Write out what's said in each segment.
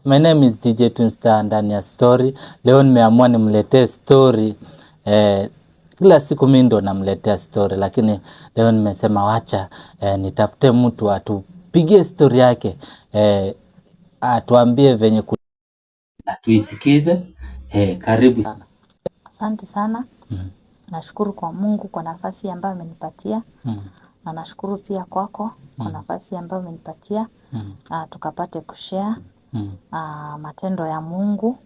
My name is DJ Twinstar ndani ya story. Leo nimeamua nimletee story. Kila siku mimi ndo namletea story, lakini leo nimesema wacha nitafute mtu atupigie story yake. Atuambie venye tuisikize. Karibu sana. Asante sana. Nashukuru kwa Mungu kwa nafasi ambayo amenipatia. Na nashukuru pia kwako kwa nafasi ambayo amenipatia. Tukapate kushare matendo ya Mungu,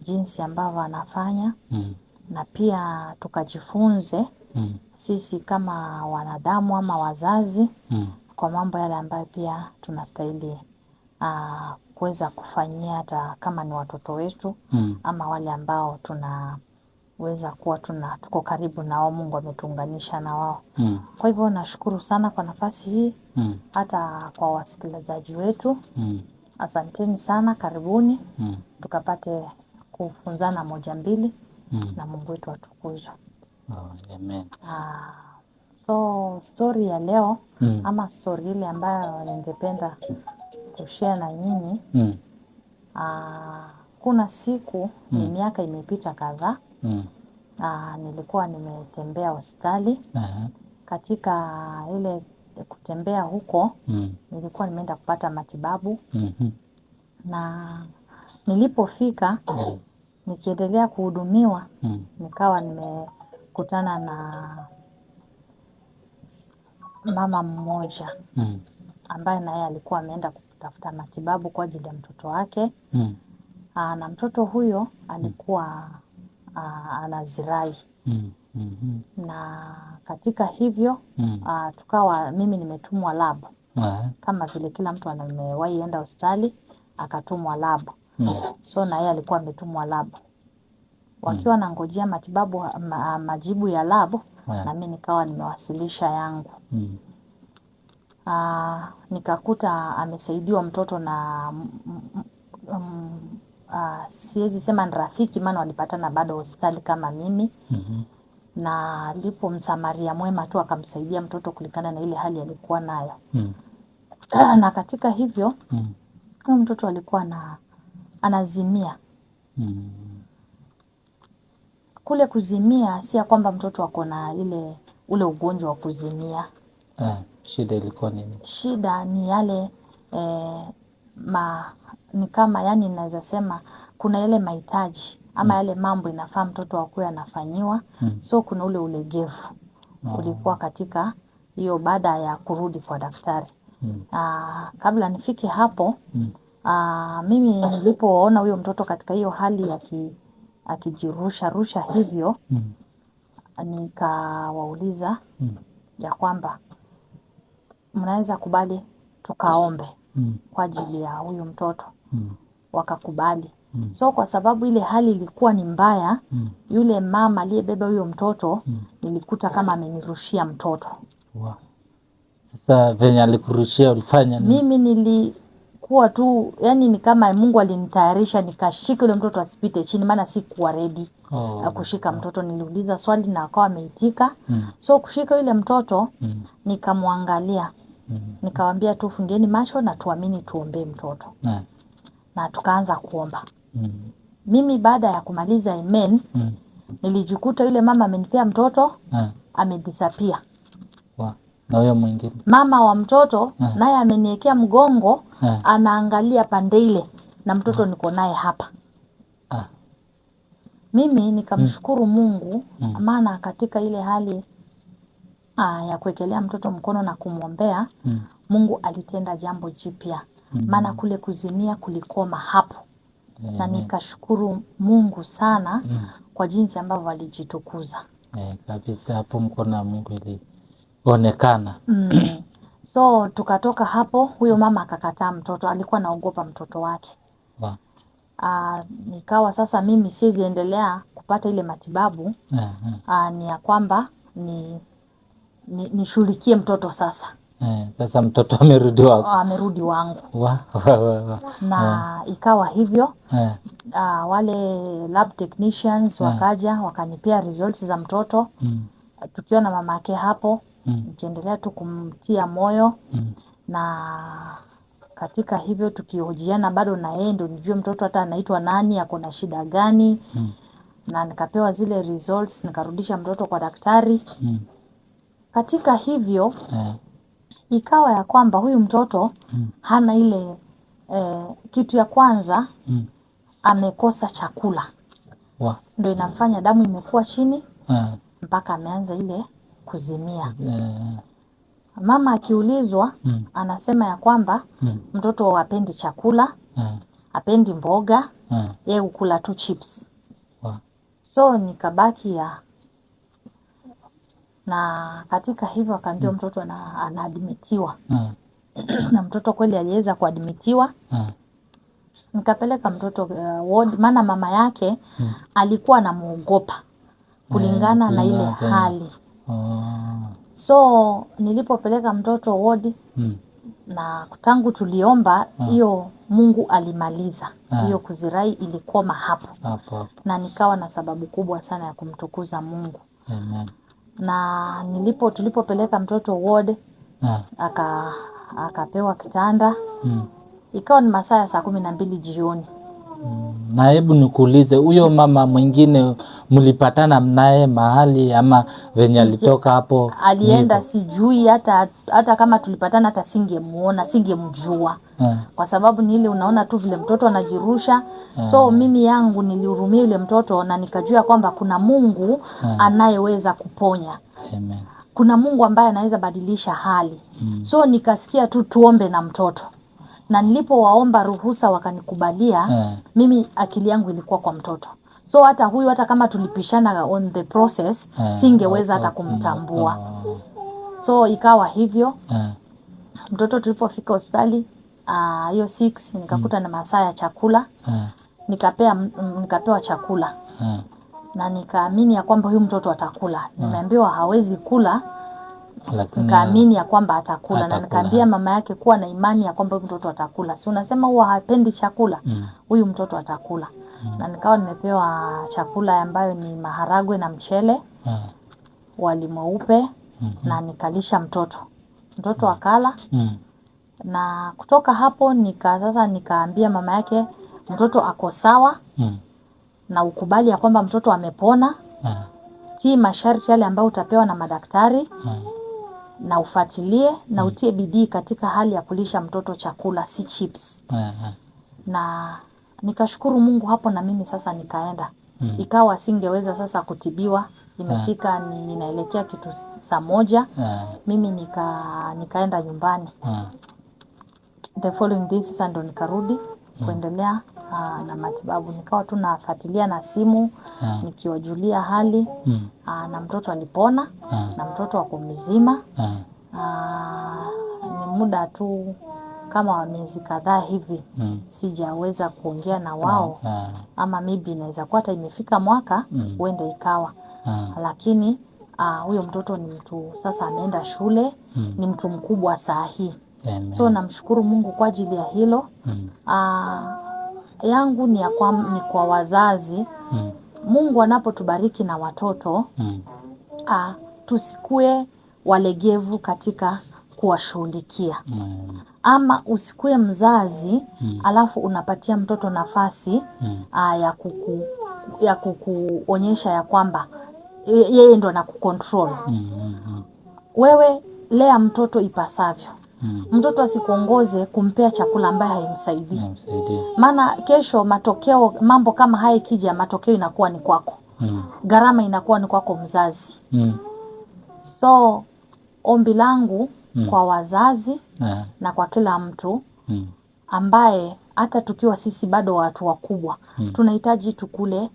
jinsi ambavyo anafanya, na pia tukajifunze sisi kama wanadamu ama wazazi kwa mambo yale ambayo pia tunastahili kuweza kufanyia hata kama ni watoto wetu ama wale ambao tunaweza kuwa tuko karibu na wao, Mungu ametuunganisha na wao. Kwa hivyo nashukuru sana kwa nafasi hii, hata kwa wasikilizaji wetu. Asanteni sana, karibuni. Tukapate kufunzana moja mbili na Mungu wetu atukuzwe. Amen. So story ya leo ama story ile ambayo ningependa kushare na nyinyi. Kuna siku ni miaka imepita kadhaa. Nilikuwa nimetembea hospitali. Katika ile kutembea huko nilikuwa nimeenda kupata matibabu. Na nilipofika nikiendelea kuhudumiwa nikawa nimekutana na mama mmoja ambaye naye alikuwa ameenda kutafuta matibabu kwa ajili ya mtoto wake. Na mtoto huyo alikuwa anazirai. Na katika hivyo tukawa mimi nimetumwa lab. Kama vile kila mtu amewahi enda hospitali akatumwa lab. So na yeye alikuwa ametumwa lab. Wakiwa nangojea matibabu majibu ya lab, na mimi nikawa nimewasilisha yangu. Nikakuta amesaidiwa mtoto na siwezi sema ni rafiki, maana walipatana bado hospitali kama mimi. Na lipo msamaria mwema tu akamsaidia mtoto kulingana na ile hali alikuwa nayo. Na katika hivyo mtoto alikuwa anazimia. Kule kuzimia si ya kwamba mtoto ako na ule ugonjwa wa kuzimia. Shida ilikuwa nini? Shida ni yale ni kama yani naweza sema kuna yale mahitaji ama yale mambo inafaa mtoto akuwe anafanyiwa. So kuna ule ulegevu ulikuwa katika hiyo baada ya kurudi kwa daktari. Kabla nifike hapo, mimi nilipoona huyo mtoto katika hiyo hali akijirusha hivyo, nikawauliza ya kwamba mnaweza kubali tukaombe kwa ajili ya huyu mtoto. Wakakubali. So kwa sababu ile hali ilikuwa ni mbaya, yule mama aliyebeba huyo mtoto nilikuta kama amenirushia mtoto. Sasa venye alikurushia ulifanya nini? Mimi nilikuwa tu yani ni kama Mungu alinitayarisha nikashika yule mtoto asipite chini, maana sikuwa ready kushika mtoto. Niliuliza swali na akawa ameitika. So kushika yule mtoto nikamwangalia. Nikamwambia tu fungeni macho na tuamini tuombe mtoto. Na tukaanza kuomba. Mimi baada ya kumaliza amen, nilijikuta yule mama amenipea mtoto amedisappear. Na huyo mwingine mama wa mtoto naye ameniwekea mgongo, anaangalia pande ile na mtoto niko naye hapa. Mimi nikamshukuru Mungu, maana katika ile hali ya kuwekelea mtoto mkono na kumwombea, Mungu alitenda jambo jipya. Maana kule kuzimia kulikoma hapo. Na nikashukuru Mungu sana kwa jinsi ambavyo alijitukuza. Kabisa hapo mkono wa Mungu ilionekana. So tukatoka hapo, huyo mama akakataa mtoto, alikuwa anaogopa mtoto wake. Nikawa sasa mimi siwezi endelea kupata ile matibabu. Ni ya kwamba nishughulikie mtoto sasa. Sasa mtoto amerudi wako. Amerudi wangu. Na ikawa hivyo. Wale lab technicians wakaja wakanipea results za mtoto. Tukiwa na mamake hapo, nikiendelea tu kumtia moyo. Na katika hivyo tukihojiana bado na yeye ndio nijue mtoto hata anaitwa nani, ako na shida gani. Na nikapewa zile results, nikarudisha mtoto kwa daktari. Katika hivyo ikawa ya kwamba huyu mtoto hana ile kitu ya kwanza, amekosa chakula. Ndio inamfanya damu imekuwa chini mpaka ameanza ile kuzimia. Mama akiulizwa anasema ya kwamba mtoto hapendi chakula, hapendi mboga, yeye hukula tu chips. So nikabaki na katika hivyo akaambiwa mtoto anaadmitiwa. Na mtoto kweli aliweza kuadmitiwa. Nikapeleka mtoto ward, maana mama yake alikuwa anamuogopa kulingana na ile hali. So nilipopeleka mtoto ward na tangu tuliomba hiyo, Mungu alimaliza hiyo kuzirai, ilikoma hapo. Na nikawa na sababu kubwa sana ya kumtukuza Mungu. Na tulipopeleka mtoto ward akapewa kitanda. Ikawa ni masaa ya saa 12 jioni. Na hebu nikuulize, huyo mama mwingine mlipatana naye mahali ama venye alitoka hapo? Alienda sijui, hata kama tulipatana hata singemuona, singemjua. Kwa sababu ni ile unaona tu vile mtoto anajirusha. So mimi yangu nilihurumia yule mtoto na nikajua kwamba kuna Mungu anayeweza kuponya. Kuna Mungu ambaye anaweza badilisha hali. So nikasikia tu tuombe na mtoto. Na nilipowaomba ruhusa wakanikubalia, mimi akili yangu ilikuwa kwa mtoto. So hata huyu, hata kama tulipishana on the process, singeweza hata kumtambua. So ikawa hivyo. Mtoto tulipofika hospitali hiyo 6 nikakuta na masaa ya chakula. Nikapewa chakula. Na nikaamini ya kwamba huyu mtoto atakula. Nimeambiwa hawezi kula. Nikaamini ya kwamba atakula. Na nikaambia mama yake kuwa na imani ya kwamba huyu mtoto atakula. Si unasema huwa hapendi chakula, huyu mtoto atakula. Na nikawa nimepewa chakula ambayo ni maharagwe na mchele, wali mweupe, na nikalisha mtoto. Mtoto akala. Na kutoka hapo sasa nikaambia mama yake mtoto ako sawa, na ukubali ya kwamba mtoto amepona. Tii masharti yale ambayo utapewa na madaktari. Na ufuatilie na utie bidii katika hali ya kulisha mtoto chakula, si chips. Na nikashukuru Mungu hapo, na mimi sasa nikaenda. Ikawa singeweza sasa kutibiwa. Imefika ninaelekea kitu saa 1. Mimi nikaenda nyumbani. The following day sasa ndo nikarudi kuendelea na matibabu. Nikawa tu nafuatilia na simu, nikiwajulia hali. Na mtoto alipona. Na mtoto wako mzima. Ni muda tu kama wa miezi kadhaa hivi sijaweza kuongea na wao. Ama maybe inaweza kuwa hata imefika mwaka, huenda ikawa. Lakini huyo mtoto ni mtu sasa ameenda shule, ni mtu mkubwa saa hii. So namshukuru Mungu kwa ajili ya hilo. Yangu ni kwa wazazi. Mungu anapotubariki na watoto, tusikue walegevu katika kuwashughulikia. Ama usikue mzazi alafu unapatia mtoto nafasi ya kukuonyesha ya kwamba yeye ndo anakucontrol. Wewe lea mtoto ipasavyo. Mtoto asikuongoze kumpea chakula ambaye haimsaidii. Maana kesho matokeo, mambo kama haya ikija, matokeo inakuwa ni kwako. Gharama inakuwa ni kwako mzazi. So ombi langu kwa wazazi na kwa kila mtu ambaye hata tukiwa sisi bado watu wakubwa, tunahitaji tukule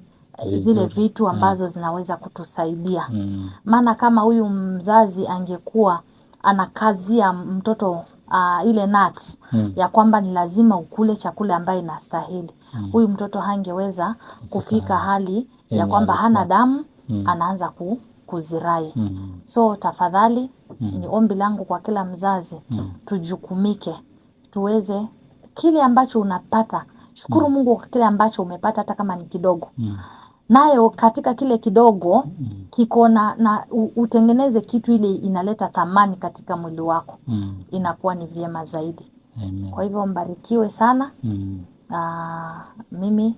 zile vitu ambazo zinaweza kutusaidia. Maana kama huyu mzazi angekuwa anakazia mtoto ile nuts ya kwamba ni lazima ukule chakula ambaye inastahili, huyu mtoto hangeweza kufika hali ya kwamba hana damu, anaanza kuzirai. So tafadhali, ni ombi langu kwa kila mzazi, tujukumike, tuweze kile ambacho unapata. Shukuru Mungu kwa kile ambacho umepata, hata kama ni kidogo. Nayo katika kile kidogo kiko na utengeneze kitu ile inaleta thamani katika mwili wako. Inakuwa ni vyema zaidi. Amen. Kwa hivyo mbarikiwe sana. Mimi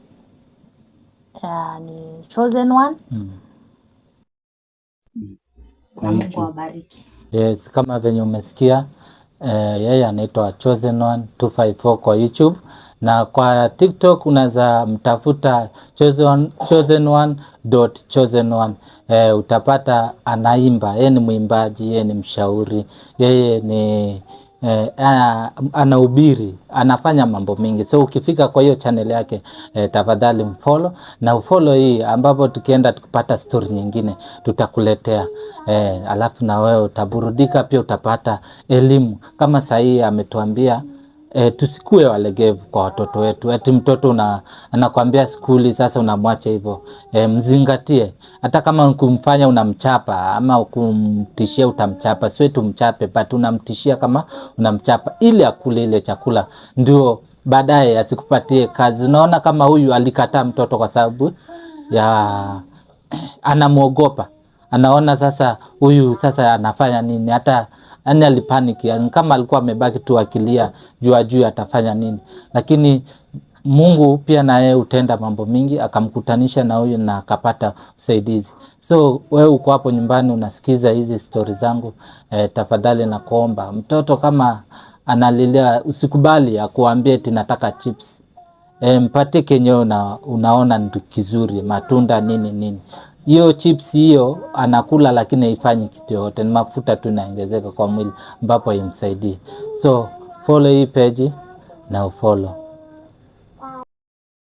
ni chosen one. Na Mungu awabariki. Yes, kama venye umesikia yeye anaitwa Chosen One 254 kwa YouTube, na kwa TikTok unaweza mtafuta chosen1.chosen1. Utapata anaimba, yeye ni mwimbaji, yeye ni mshauri, yeye ni anahubiri, anafanya mambo mingi. So ukifika kwa hiyo channel yake tafadhali mfollow na ufollow hii, ambapo tukienda tukipata story nyingine tutakuletea. Alafu na wewe utaburudika pia, utapata elimu. Kama sahii ametuambia tusikue walegevu kwa watoto wetu. Eti mtoto anakuambia skuli, sasa unamwacha hivyo. Mzingatie, hata kama kumfanya unamchapa ama kumtishia utamchapa, sio tumchape, but unamtishia kama unamchapa ili akule ile chakula, ndio baadaye asikupatie kazi. Unaona kama huyu alikataa mtoto kwa sababu ya anamuogopa, anaona sasa huyu sasa anafanya nini, hata yani alipaniki, kama alikuwa amebaki tu akilia juu atafanya nini. Lakini Mungu pia na yeye utenda mambo mingi, akamkutanisha na huyu na akapata usaidizi. So wewe uko hapo nyumbani unasikiza hizi story zangu, tafadhali na kuomba, mtoto kama analilia usikubali akuambie eti nataka chips. Mpate kenye unaona ni kizuri, matunda nini. Hiyo chips hiyo anakula, lakini haifanyi kitu yote, ni mafuta tu inaongezeka kwa mwili ambapo haimsaidii. So follow hii page na ufollow.